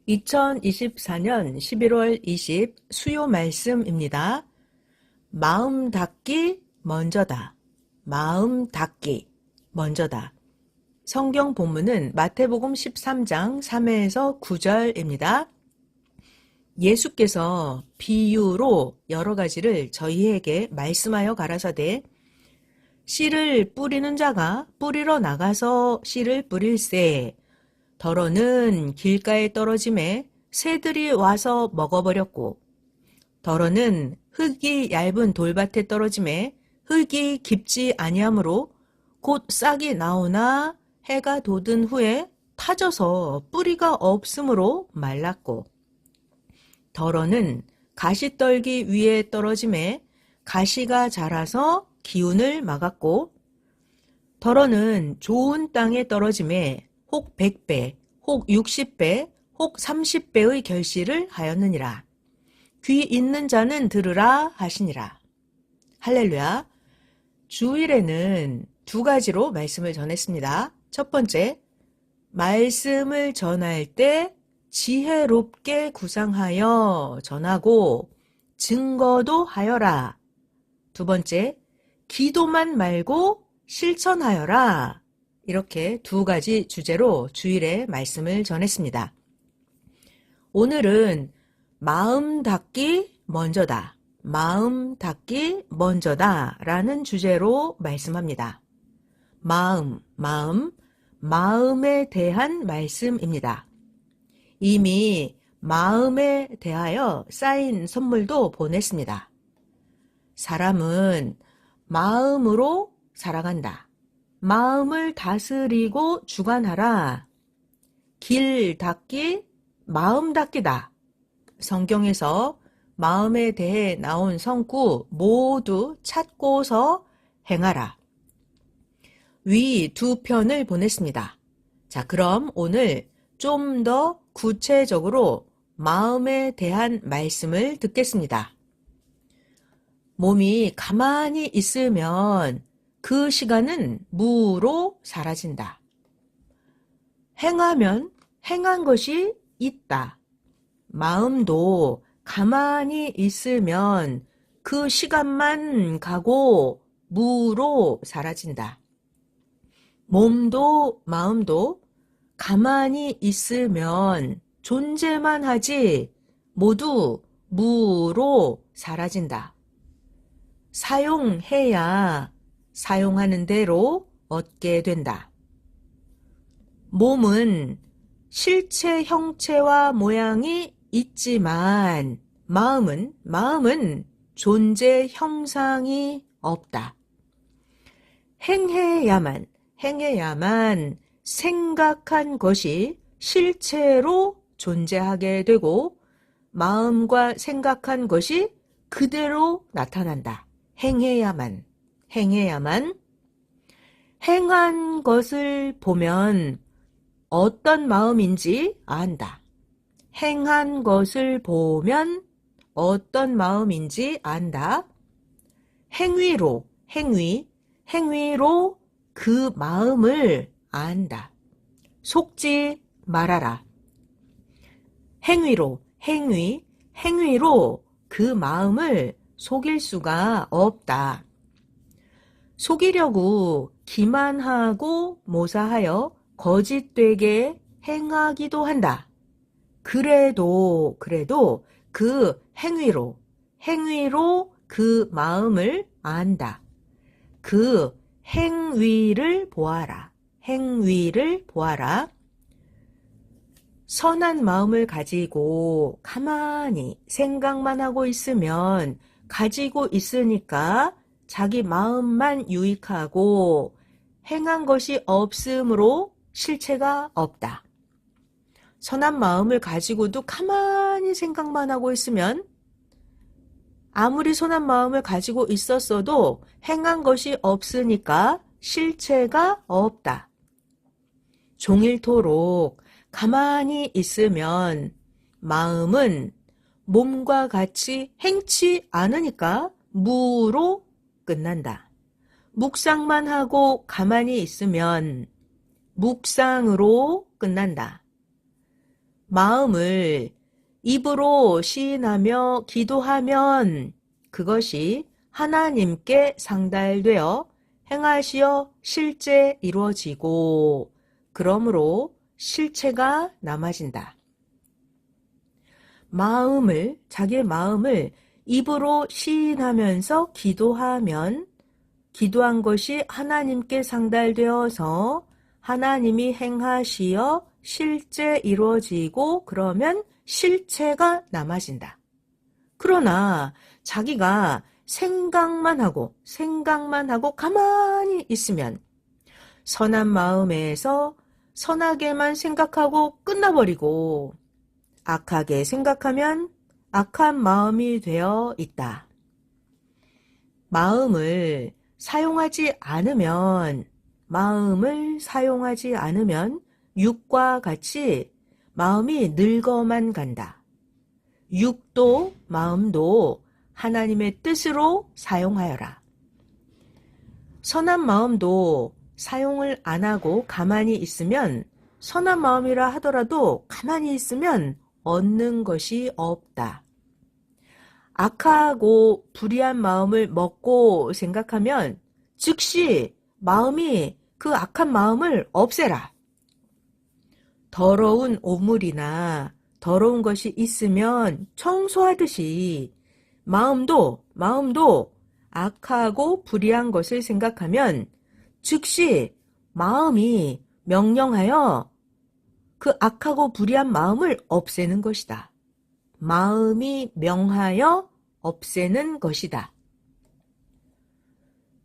2024년 11월 20 수요 말씀입니다. 마음 닫기 먼저다. 마음 닫기 먼저다. 성경 본문은 마태복음 13장 3회에서 9절입니다. 예수께서 비유로 여러 가지를 저희에게 말씀하여 가라사대 씨를 뿌리는 자가 뿌리러 나가서 씨를 뿌릴세 덜어는 길가에 떨어짐에 새들이 와서 먹어버렸고 덜어는 흙이 얇은 돌밭에 떨어짐에 흙이 깊지 아니하므로 곧 싹이 나오나 해가 돋은 후에 타져서 뿌리가 없으므로 말랐고 덜어는 가시떨기 위에 떨어짐에 가시가 자라서 기운을 막았고 덜어는 좋은 땅에 떨어짐에 혹 100배, 혹 60배, 혹 30배의 결실을 하였느니라. 귀 있는 자는 들으라 하시니라. 할렐루야. 주일에는 두 가지로 말씀을 전했습니다. 첫 번째, 말씀을 전할 때 지혜롭게 구상하여 전하고 증거도 하여라. 두 번째, 기도만 말고 실천하여라. 이렇게 두 가지 주제로 주일에 말씀을 전했습니다. 오늘은 마음 닫기 먼저다. 마음 닫기 먼저다 라는 주제로 말씀합니다. 마음에 대한 말씀입니다. 이미 마음에 대하여 쌓인 선물도 보냈습니다. 사람은 마음으로 살아간다. 마음을 다스리고 주관하라. 길 닫기, 마음 닫기다. 성경에서 마음에 대해 나온 성구 모두 찾고서 행하라. 위 두 편을 보냈습니다. 자, 그럼 오늘 좀 더 구체적으로 마음에 대한 말씀을 듣겠습니다. 몸이 가만히 있으면 그 시간은 무로 사라진다. 행하면 행한 것이 있다. 마음도 가만히 있으면 그 시간만 가고 무로 사라진다. 몸도 마음도 가만히 있으면 존재만 하지 모두 무로 사라진다. 사용해야 사용하는 대로 얻게 된다. 몸은 실체 형체와 모양이 있지만 마음은 존재 형상이 없다. 행해야만 생각한 것이 실체로 존재하게 되고 마음과 생각한 것이 그대로 나타난다. 행해야만 행한 것을 보면 어떤 마음인지 안다. 행한 것을 보면 어떤 마음인지 안다. 행위로 그 마음을 안다. 속지 말아라. 행위로 그 마음을 속일 수가 없다. 속이려고 기만하고 모사하여 거짓되게 행하기도 한다. 그래도 그 행위로 그 마음을 안다. 그 행위를 보아라. 선한 마음을 가지고 가만히 생각만 하고 있으면 가지고 있으니까 자기 마음만 유익하고 행한 것이 없으므로 실체가 없다. 선한 마음을 가지고도 가만히 생각만 하고 있으면 아무리 선한 마음을 가지고 있었어도 행한 것이 없으니까 실체가 없다. 종일토록 가만히 있으면 마음은 몸과 같이 행치 않으니까 무로 끝난다. 묵상만 하고 가만히 있으면 묵상으로 끝난다. 마음을 입으로 시인하며 기도하면 그것이 하나님께 상달되어 행하시어 실제 이루어지고 그러므로 실체가 남아진다. 자기의 마음을 입으로 시인하면서 기도하면 기도한 것이 하나님께 상달되어서 하나님이 행하시어 실제 이루어지고 그러면 실체가 남아진다. 그러나 자기가 생각만 하고 가만히 있으면 선한 마음에서 선하게만 생각하고 끝나버리고 악하게 생각하면 악한 마음이 되어 있다. 마음을 사용하지 않으면 육과 같이 마음이 늙어만 간다. 육도 마음도 하나님의 뜻으로 사용하여라. 선한 마음도 사용을 안 하고 가만히 있으면 선한 마음이라 하더라도 가만히 있으면 얻는 것이 없다. 악하고 불의한 마음을 먹고 생각하면 즉시 마음이 그 악한 마음을 없애라. 더러운 오물이나 더러운 것이 있으면 청소하듯이 마음도 악하고 불의한 것을 생각하면 즉시 마음이 명령하여 그 악하고 불의한 마음을 없애는 것이다. 마음이 명하여 없애는 것이다.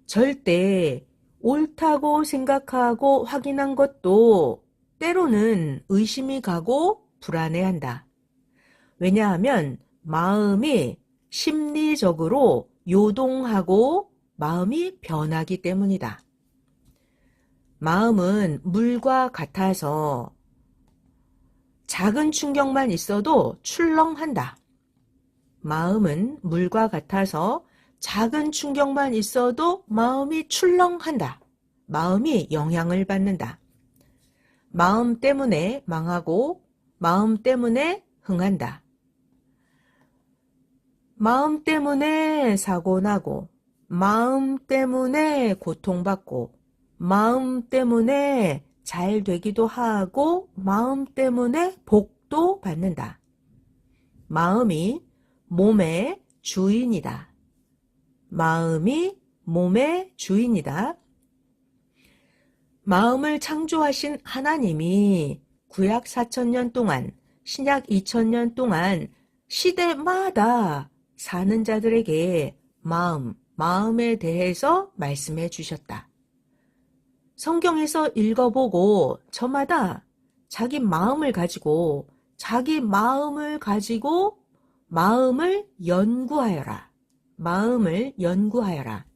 절대 옳다고 생각하고 확인한 것도 때로는 의심이 가고 불안해한다. 왜냐하면 마음이 심리적으로 요동하고 마음이 변하기 때문이다. 마음은 물과 같아서 작은 충격만 있어도 출렁한다. 마음은 물과 같아서 작은 충격만 있어도 마음이 출렁한다. 마음이 영향을 받는다. 마음 때문에 망하고 마음 때문에 흥한다. 마음 때문에 사고나고 마음 때문에 고통받고 마음 때문에 잘 되기도 하고 마음 때문에 복도 받는다. 마음이 몸의 주인이다. 마음이 몸의 주인이다. 마음을 창조하신 하나님이 구약 4,000년 동안, 신약 2,000년 동안 시대마다 사는 자들에게 마음에 대해서 말씀해 주셨다. 성경에서 읽어보고 저마다 자기 마음을 가지고 마음을 연구하여라. 마음을 연구하여라.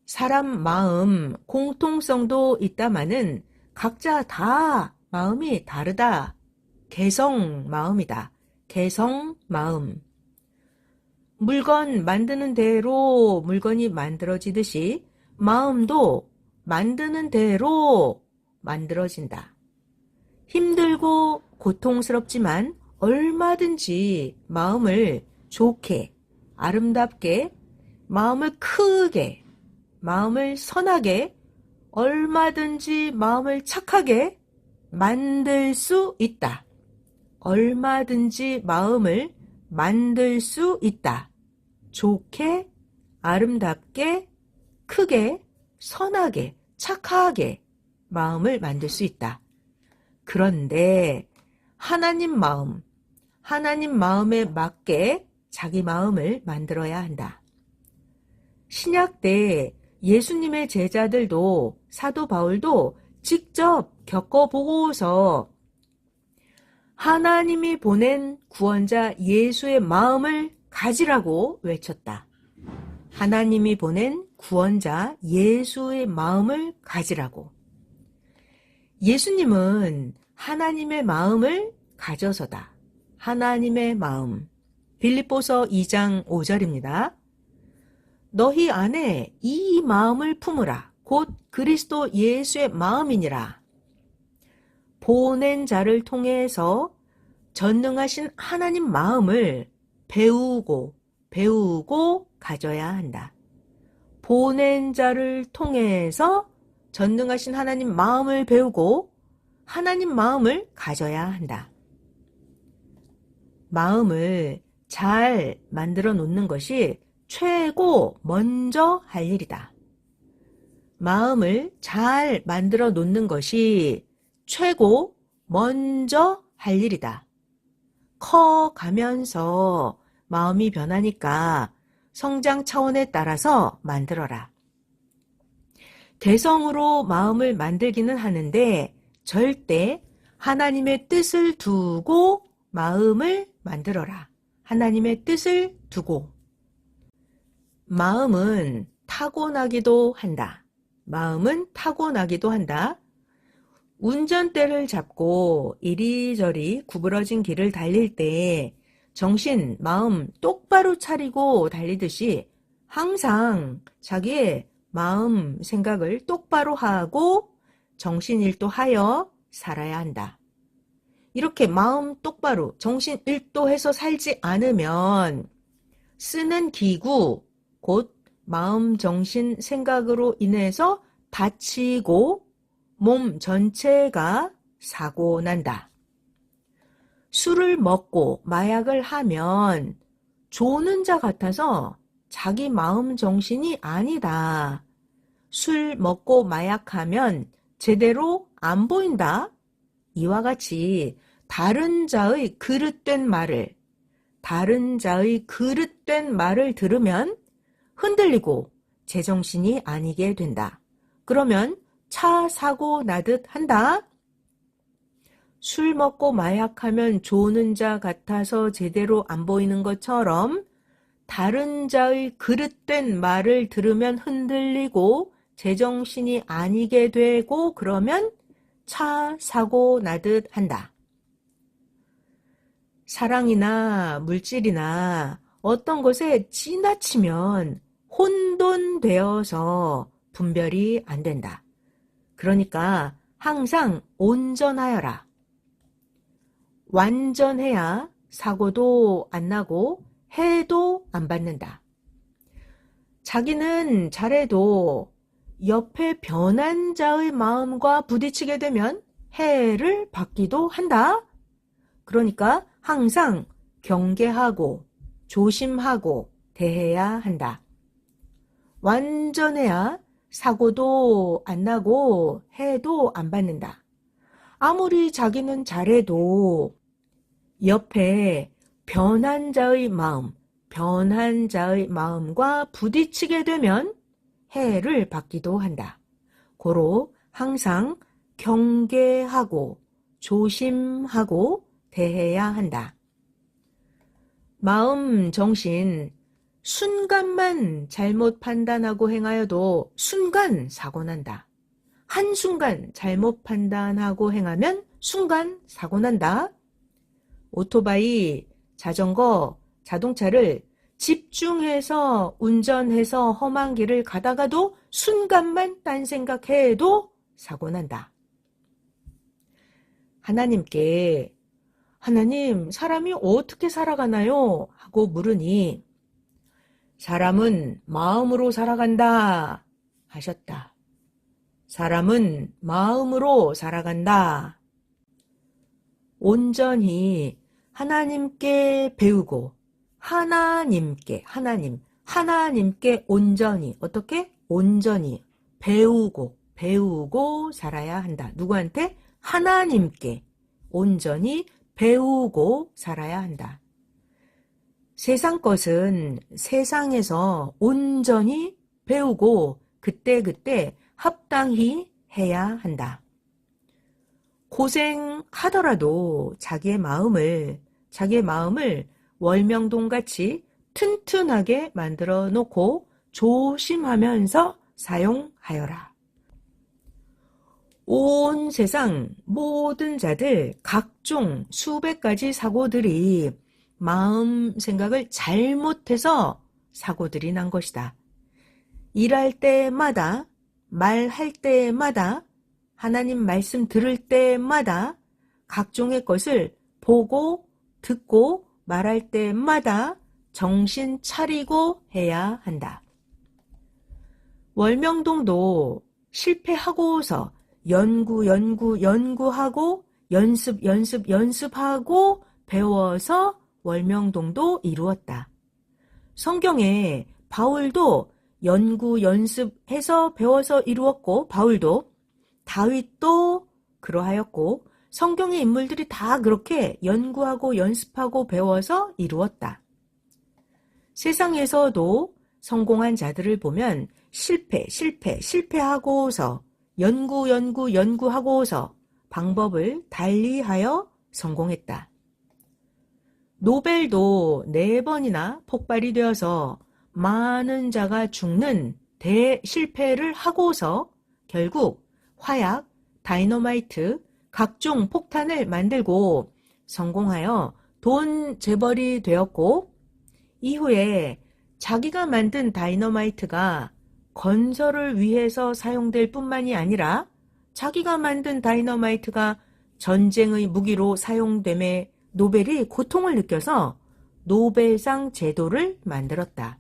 사람 마음 공통성도 있다마는 각자 다 마음이 다르다. 개성 마음이다. 개성 마음. 물건 만드는 대로 물건이 만들어지듯이 마음도 만드는 대로 만들어진다. 힘들고 고통스럽지만 얼마든지 마음을 좋게, 아름답게, 마음을 크게, 마음을 선하게, 얼마든지 마음을 착하게 만들 수 있다. 얼마든지 마음을 만들 수 있다. 좋게, 아름답게, 크게, 선하게, 착하게 마음을 만들 수 있다. 그런데 하나님 마음에 맞게 자기 마음을 만들어야 한다. 신약 때 예수님의 제자들도 사도 바울도 직접 겪어보고서 하나님이 보낸 구원자 예수의 마음을 가지라고 외쳤다. 하나님이 보낸 구원자 예수의 마음을 가지라고. 예수님은 하나님의 마음을 가져서다. 하나님의 마음. 빌립보서 2장 5절입니다. 너희 안에 이 마음을 품으라. 곧 그리스도 예수의 마음이니라. 보낸 자를 통해서 전능하신 하나님 마음을 배우고 가져야 한다. 보낸 자를 통해서 전능하신 하나님 마음을 배우고 하나님 마음을 가져야 한다. 마음을 잘 만들어 놓는 것이 최고 먼저 할 일이다. 마음을 잘 만들어 놓는 것이 최고 먼저 할 일이다. 커 가면서 마음이 변하니까 성장 차원에 따라서 만들어라. 개성으로 마음을 만들기는 하는데 절대 하나님의 뜻을 두고 마음을 만들어라. 하나님의 뜻을 두고. 마음은 타고나기도 한다. 마음은 타고나기도 한다. 운전대를 잡고 이리저리 구부러진 길을 달릴 때 정신, 마음 똑바로 차리고 달리듯이 항상 자기의 마음, 생각을 똑바로 하고 정신일도 하여 살아야 한다. 이렇게 마음 똑바로 정신일도 해서 살지 않으면 쓰는 기구, 곧 마음, 정신, 생각으로 인해서 다치고 몸 전체가 사고 난다. 술을 먹고 마약을 하면 조는 자 같아서 자기 마음 정신이 아니다. 술 먹고 마약하면 제대로 안 보인다. 이와 같이 다른 자의 그릇된 말을 들으면 흔들리고 제정신이 아니게 된다. 그러면 차 사고 나듯 한다. 술 먹고 마약하면 조는 자 같아서 제대로 안 보이는 것처럼 다른 자의 그릇된 말을 들으면 흔들리고 제정신이 아니게 되고 그러면 차 사고 나듯 한다. 사랑이나 물질이나 어떤 것에 지나치면 혼돈되어서 분별이 안 된다. 그러니까 항상 온전하여라. 완전해야 사고도 안 나고 해도 안 받는다. 자기는 잘해도 옆에 변한 자의 마음과 부딪히게 되면 해를 받기도 한다. 그러니까 항상 경계하고 조심하고 대해야 한다. 완전해야 사고도 안 나고 해도 안 받는다. 아무리 자기는 잘해도 옆에 변한 자의 마음과 부딪히게 되면 해를 받기도 한다. 고로 항상 경계하고 조심하고 대해야 한다. 마음, 정신, 순간만 잘못 판단하고 행하여도 순간 사고 난다. 한순간 잘못 판단하고 행하면 순간 사고 난다. 오토바이, 자전거, 자동차를 집중해서 운전해서 험한 길을 가다가도 순간만 딴 생각해도 사고 난다. 하나님께 하나님, 사람이 어떻게 살아가나요? 하고 물으니 사람은 마음으로 살아간다 하셨다. 사람은 마음으로 살아간다. 온전히 하나님께 배우고 하나님께 온전히 어떻게? 온전히 배우고 살아야 한다. 누구한테? 하나님께 온전히 배우고 살아야 한다. 세상 것은 세상에서 온전히 배우고 그때그때 합당히 해야 한다. 고생하더라도 자기의 마음을 월명동같이 튼튼하게 만들어 놓고 조심하면서 사용하여라. 온 세상 모든 자들 각종 수백 가지 사고들이 마음 생각을 잘못해서 사고들이 난 것이다. 일할 때마다 말할 때마다 하나님 말씀 들을 때마다 각종의 것을 보고 듣고 말할 때마다 정신 차리고 해야 한다. 월명동도 실패하고서 연구하고 연습하고 배워서 월명동도 이루었다. 성경에 바울도 연습해서 배워서 이루었고, 바울도, 다윗도 그러하였고, 성경의 인물들이 다 그렇게 연구하고 연습하고 배워서 이루었다. 세상에서도 성공한 자들을 보면 실패하고서 연구하고서 방법을 달리하여 성공했다. 노벨도 4번이나 폭발이 되어서 많은 자가 죽는 대실패를 하고서 결국 화약, 다이너마이트, 각종 폭탄을 만들고 성공하여 돈 재벌이 되었고, 이후에 자기가 만든 다이너마이트가 건설을 위해서 사용될 뿐만이 아니라 자기가 만든 다이너마이트가 전쟁의 무기로 사용됨에 노벨이 고통을 느껴서 노벨상 제도를 만들었다.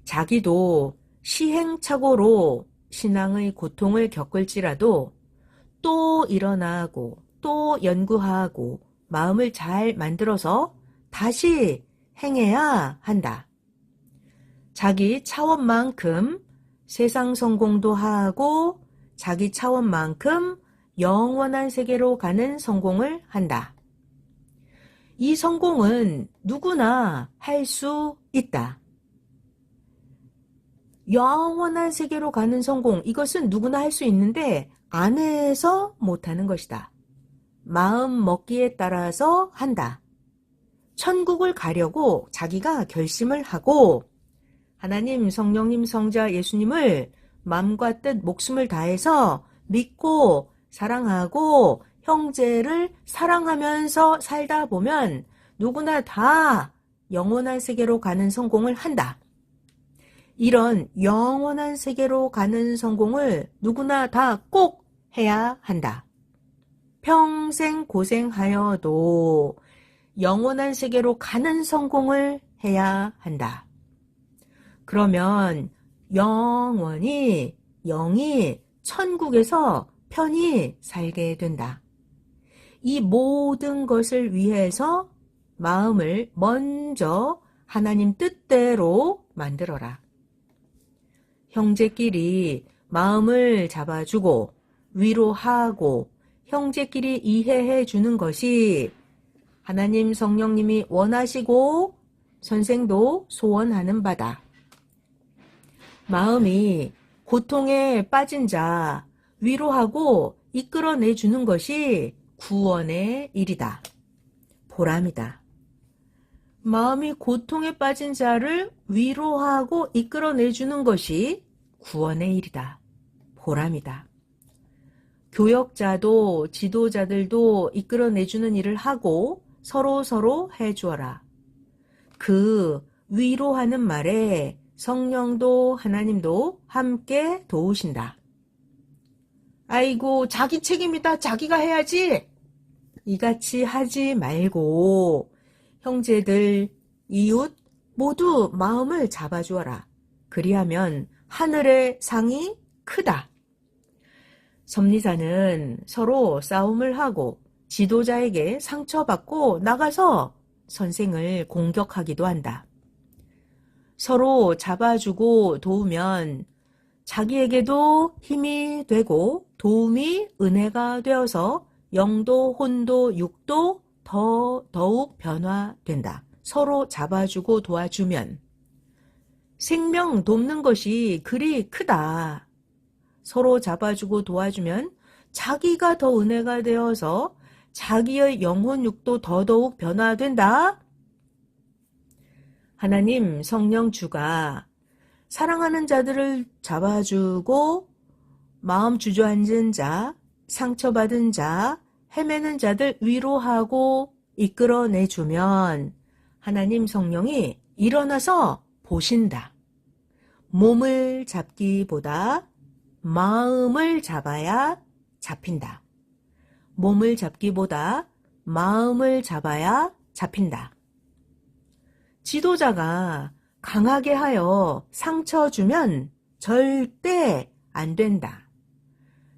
자기도 시행착오로 신앙의 고통을 겪을지라도 또 일어나고 또 연구하고 마음을 잘 만들어서 다시 행해야 한다. 자기 차원만큼 세상 성공도 하고 자기 차원만큼 영원한 세계로 가는 성공을 한다. 이 성공은 누구나 할 수 있다. 영원한 세계로 가는 성공, 이것은 누구나 할 수 있는데 안 해서 못하는 것이다. 마음 먹기에 따라서 한다. 천국을 가려고 자기가 결심을 하고 하나님, 성령님, 성자 예수님을 마음과 뜻, 목숨을 다해서 믿고 사랑하고 형제를 사랑하면서 살다 보면 누구나 다 영원한 세계로 가는 성공을 한다. 이런 영원한 세계로 가는 성공을 누구나 다 꼭 해야 한다. 평생 고생하여도 영원한 세계로 가는 성공을 해야 한다. 그러면 영이 천국에서 편히 살게 된다. 이 모든 것을 위해서 마음을 먼저 하나님 뜻대로 만들어라. 형제끼리 마음을 잡아주고 위로하고 형제끼리 이해해 주는 것이 하나님 성령님이 원하시고 선생도 소원하는 바다. 마음이 고통에 빠진 자 위로하고 이끌어내 주는 것이 구원의 일이다. 보람이다. 마음이 고통에 빠진 자를 위로하고 이끌어내 주는 것이 구원의 일이다. 보람이다. 교역자도 지도자들도 이끌어내주는 일을 하고 서로 해주어라. 그 위로하는 말에 성령도 하나님도 함께 도우신다. 아이고, 자기 책임이다. 자기가 해야지. 이같이 하지 말고 형제들, 이웃 모두 마음을 잡아주어라. 그리하면 하늘의 상이 크다. 섭리사는 서로 싸움을 하고 지도자에게 상처받고 나가서 선생을 공격하기도 한다. 서로 잡아주고 도우면 자기에게도 힘이 되고 도움이 은혜가 되어서 영도, 혼도, 육도 더욱 변화된다. 서로 잡아주고 도와주면 생명 돕는 것이 그리 크다. 서로 잡아주고 도와주면 자기가 더 은혜가 되어서 자기의 영혼 육도 더더욱 변화된다. 하나님 성령 주가 사랑하는 자들을 잡아주고 마음 주저앉은 자, 상처받은 자, 헤매는 자들 위로하고 이끌어내주면 하나님 성령이 일어나서 보신다. 몸을 잡기보다 마음을 잡아야 잡힌다. 몸을 잡기보다 마음을 잡아야 잡힌다. 지도자가 강하게 하여 상처 주면 절대 안 된다.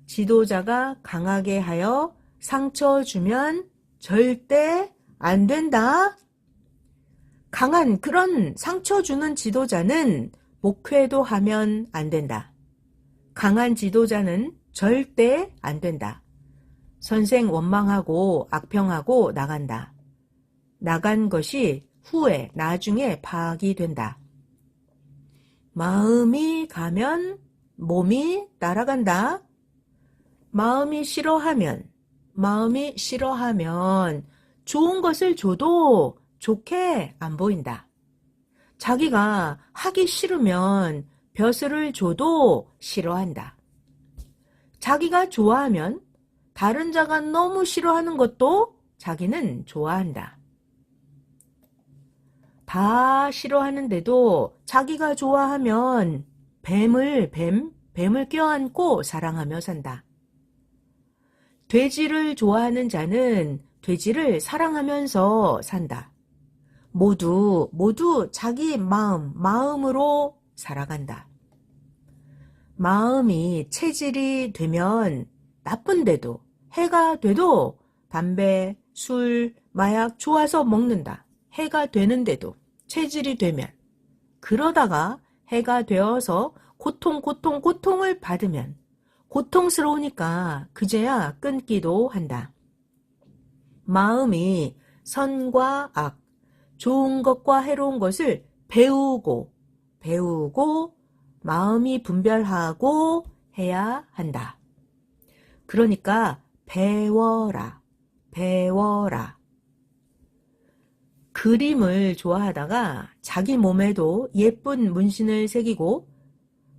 지도자가 강하게 하여 상처 주면 절대 안 된다. 강한 그런 상처 주는 지도자는 목회도 하면 안 된다. 강한 지도자는 절대 안 된다. 선생 원망하고 악평하고 나간다. 나간 것이 후에 나중에 파악이 된다. 마음이 가면 몸이 따라간다. 마음이 싫어하면 좋은 것을 줘도 좋게 안 보인다. 자기가 하기 싫으면 벼슬을 줘도 싫어한다. 자기가 좋아하면 다른 자가 너무 싫어하는 것도 자기는 좋아한다. 다 싫어하는데도 자기가 좋아하면 뱀을 껴안고 사랑하며 산다. 돼지를 좋아하는 자는 돼지를 사랑하면서 산다. 모두 자기 마음으로 살아간다. 마음이 체질이 되면 나쁜데도 해가 돼도 담배, 술, 마약 좋아서 먹는다. 해가 되는데도 체질이 되면 그러다가 해가 되어서 고통을 받으면 고통스러우니까 그제야 끊기도 한다. 마음이 선과 악, 좋은 것과 해로운 것을 배우고 마음이 분별하고 해야 한다. 그러니까 배워라. 그림을 좋아하다가 자기 몸에도 예쁜 문신을 새기고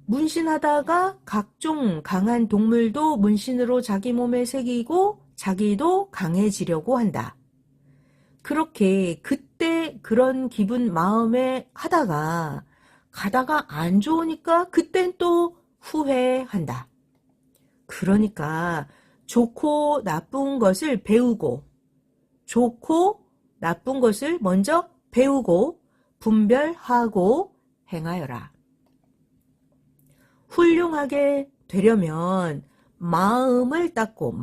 문신하다가 각종 강한 동물도 문신으로 자기 몸에 새기고 자기도 강해지려고 한다. 그렇게 그때 그런 기분 마음에 가다가 안 좋으니까 그땐 또 후회한다. 그러니까 좋고 나쁜 것을 배우고 좋고 나쁜 것을 먼저 배우고 분별하고 행하여라. 훌륭하게 되려면 마음을 닦고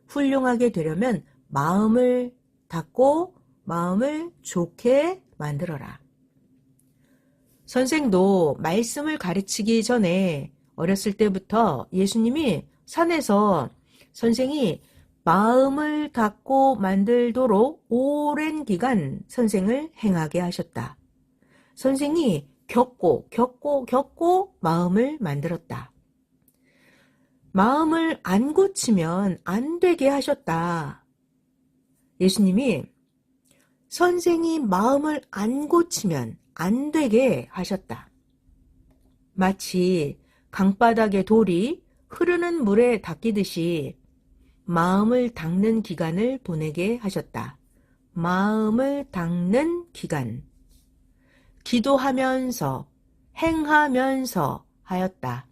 훌륭하게 되려면 마음을 닦고 마음을 좋게 만들어라. 선생도 말씀을 가르치기 전에 어렸을 때부터 예수님이 산에서 선생이 마음을 닦고 만들도록 오랜 기간 선생을 행하게 하셨다. 선생이 겪고 마음을 만들었다. 마음을 안 고치면 안 되게 하셨다. 예수님이 선생이 마음을 안 고치면 안 되게 하셨다. 마치 강바닥의 돌이 흐르는 물에 닦이듯이 마음을 닦는 기간을 보내게 하셨다. 마음을 닦는 기간. 기도하면서 행하면서 하였다.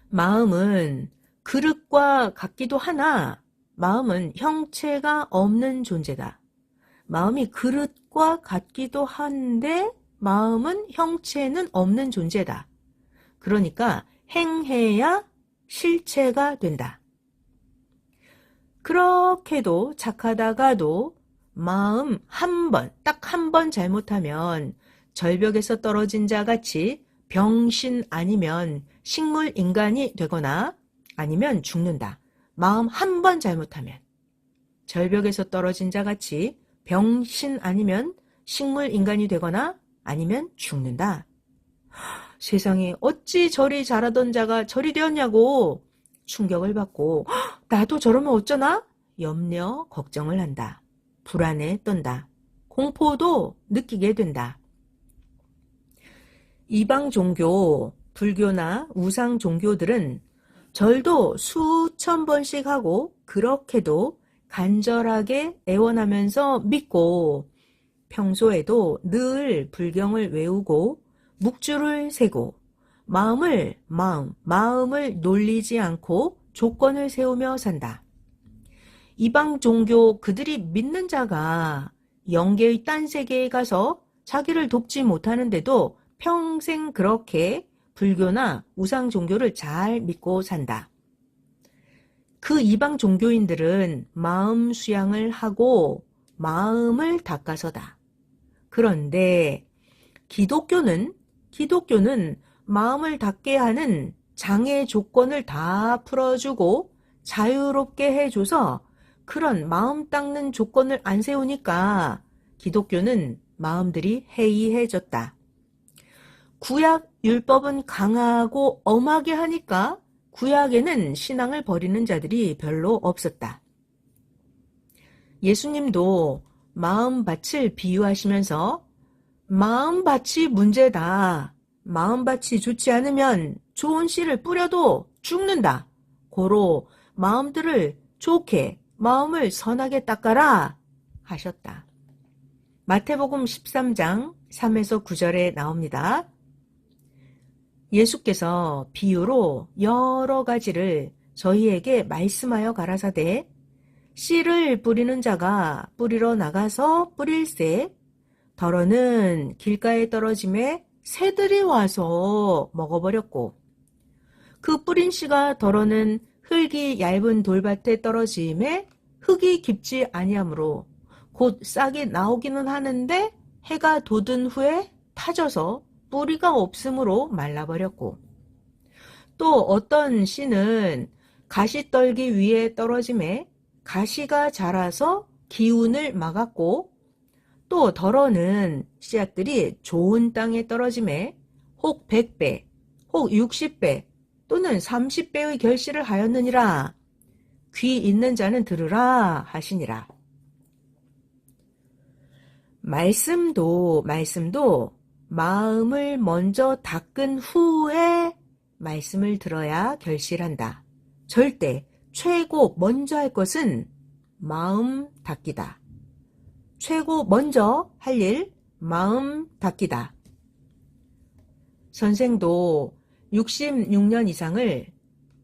마음은 그릇과 같기도 하나 마음은 형체가 없는 존재다. 마음이 그릇과 같기도 한데 마음은 형체는 없는 존재다. 그러니까 행해야 실체가 된다. 그렇게도 착하다가도 마음 딱 한 번 잘못하면 절벽에서 떨어진 자 같이 병신 아니면 식물 인간이 되거나 아니면 죽는다. 마음 한 번 잘못하면 절벽에서 떨어진 자 같이 병신 아니면 식물 인간이 되거나 아니면 죽는다. 세상에 어찌 저리 잘하던 자가 저리 되었냐고 충격을 받고 나도 저러면 어쩌나? 염려, 걱정을 한다. 불안에 떤다. 공포도 느끼게 된다. 이방 종교, 불교나 우상 종교들은 절도 수천 번씩 하고 그렇게도 간절하게 애원하면서 믿고 평소에도 늘 불경을 외우고 묵주를 세고 마음을 놀리지 않고 조건을 세우며 산다. 이방 종교 그들이 믿는 자가 영계의 딴 세계에 가서 자기를 돕지 못하는데도 평생 그렇게 불교나 우상 종교를 잘 믿고 산다. 그 이방 종교인들은 마음 수양을 하고 마음을 닦아서다. 그런데 기독교는 마음을 닦게 하는 장애 조건을 다 풀어주고 자유롭게 해줘서 그런 마음 닦는 조건을 안 세우니까 기독교는 마음들이 해이해졌다. 구약 율법은 강하고 엄하게 하니까 구약에는 신앙을 버리는 자들이 별로 없었다. 예수님도 마음밭을 비유하시면서 마음밭이 문제다. 마음밭이 좋지 않으면 좋은 씨를 뿌려도 죽는다. 고로 마음들을 좋게, 마음을 선하게 닦아라 하셨다. 마태복음 13장 3에서 9절에 나옵니다. 예수께서 비유로 여러 가지를 저희에게 말씀하여 가라사대 씨를 뿌리는 자가 뿌리러 나가서 뿌릴새 더러는 길가에 떨어짐에 새들이 와서 먹어버렸고 그 뿌린 씨가 더러는 흙이 얇은 돌밭에 떨어짐에 흙이 깊지 아니하므로 곧 싹이 나오기는 하는데 해가 돋은 후에 타져서 뿌리가 없으므로 말라버렸고 또 어떤 씨는 가시떨기 위에 떨어짐에 가시가 자라서 기운을 막았고 또 더러는 씨앗들이 좋은 땅에 떨어짐에 혹 100배, 혹 60배 또는 30배의 결실을 하였느니라. 귀 있는 자는 들으라 하시니라. 말씀도 마음을 먼저 닦은 후에 말씀을 들어야 결실한다. 절대 최고 먼저 할 것은 마음 닦기다. 최고 먼저 할 일 마음 닦기다. 선생도 66년 이상을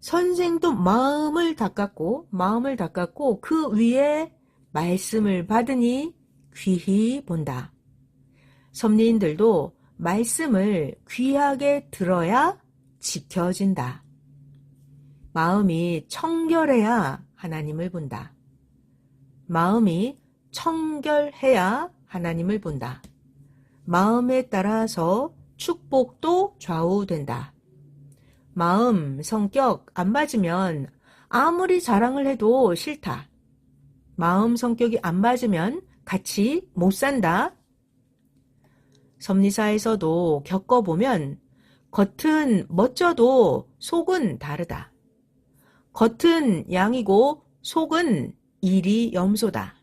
선생도 마음을 닦았고 그 위에 말씀을 받으니 귀히 본다. 섭리인들도 말씀을 귀하게 들어야 지켜진다. 마음이 청결해야 하나님을 본다. 마음이 청결해야 하나님을 본다. 마음에 따라서 축복도 좌우된다. 마음, 성격 안 맞으면 아무리 자랑을 해도 싫다. 마음, 성격이 안 맞으면 같이 못 산다. 섭리사에서도 겪어보면 겉은 멋져도 속은 다르다. 겉은 양이고 속은 일이 염소다.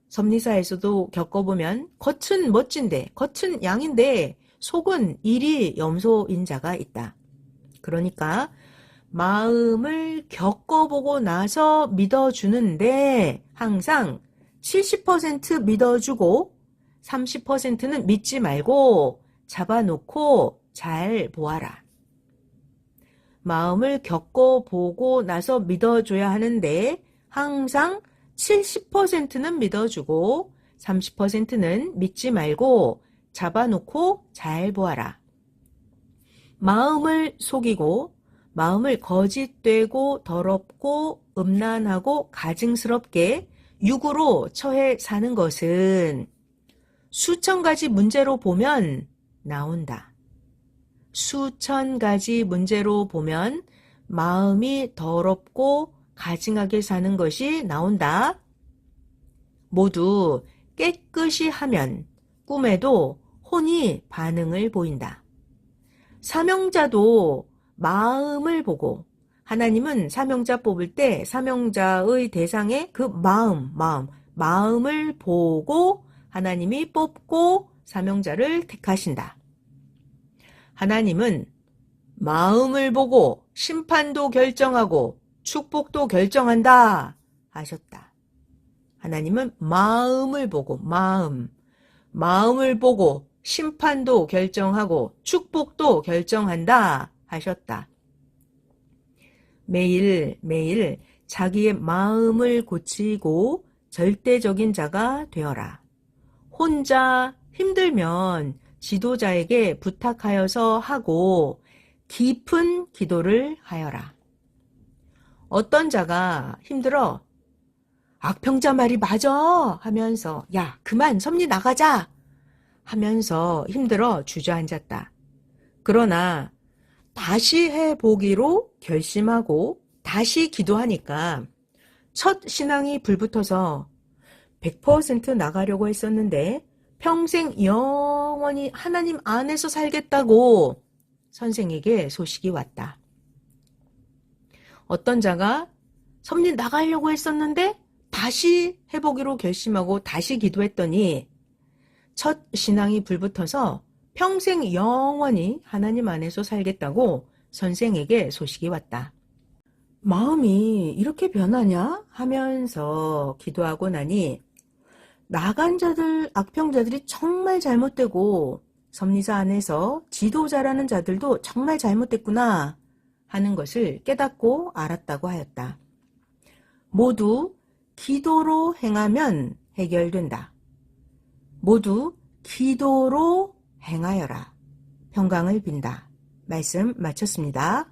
섭리사에서도 겪어보면 겉은 멋진데 겉은 양인데 속은 일이 염소인 자가 있다. 그러니까 마음을 겪어보고 나서 믿어주는데 항상 70% 믿어주고 30%는 믿지 말고 잡아놓고 잘 보아라. 마음을 겪어보고 나서 믿어줘야 하는데 항상 70%는 믿어주고 30%는 믿지 말고 잡아놓고 잘 보아라. 마음을 속이고 마음을 거짓되고 더럽고 음란하고 가증스럽게 육으로 처해 사는 것은 수천 가지 문제로 보면 나온다. 수천 가지 문제로 보면 마음이 더럽고 가증하게 사는 것이 나온다. 모두 깨끗이 하면 꿈에도 혼이 반응을 보인다. 사명자도 마음을 보고 하나님은 사명자 뽑을 때 사명자의 대상의 그 마음을 보고 하나님이 뽑고 사명자를 택하신다. 하나님은 마음을 보고 심판도 결정하고 축복도 결정한다 하셨다. 하나님은 마음을 보고 마음을 보고 심판도 결정하고 축복도 결정한다 하셨다. 매일매일 자기의 마음을 고치고 절대적인 자가 되어라. 혼자 힘들면 지도자에게 부탁하여서 하고 깊은 기도를 하여라. 어떤 자가 힘들어 악평자 말이 맞아 하면서 야 그만 섭리 나가자 하면서 힘들어 주저앉았다. 그러나 다시 해보기로 결심하고 다시 기도하니까 첫 신앙이 불붙어서 100% 나가려고 했었는데 평생 영원히 하나님 안에서 살겠다고 선생에게 소식이 왔다. 어떤 자가 섭리 나가려고 했었는데 다시 해보기로 결심하고 다시 기도했더니 첫 신앙이 불붙어서 평생 영원히 하나님 안에서 살겠다고 선생에게 소식이 왔다. 마음이 이렇게 변하냐 하면서 기도하고 나니 나간 자들, 악평자들이 정말 잘못되고 섭리사 안에서 지도자라는 자들도 정말 잘못됐구나 하는 것을 깨닫고 알았다고 하였다. 모두 기도로 행하면 해결된다. 모두 기도로 행하여라. 평강을 빈다. 말씀 마쳤습니다.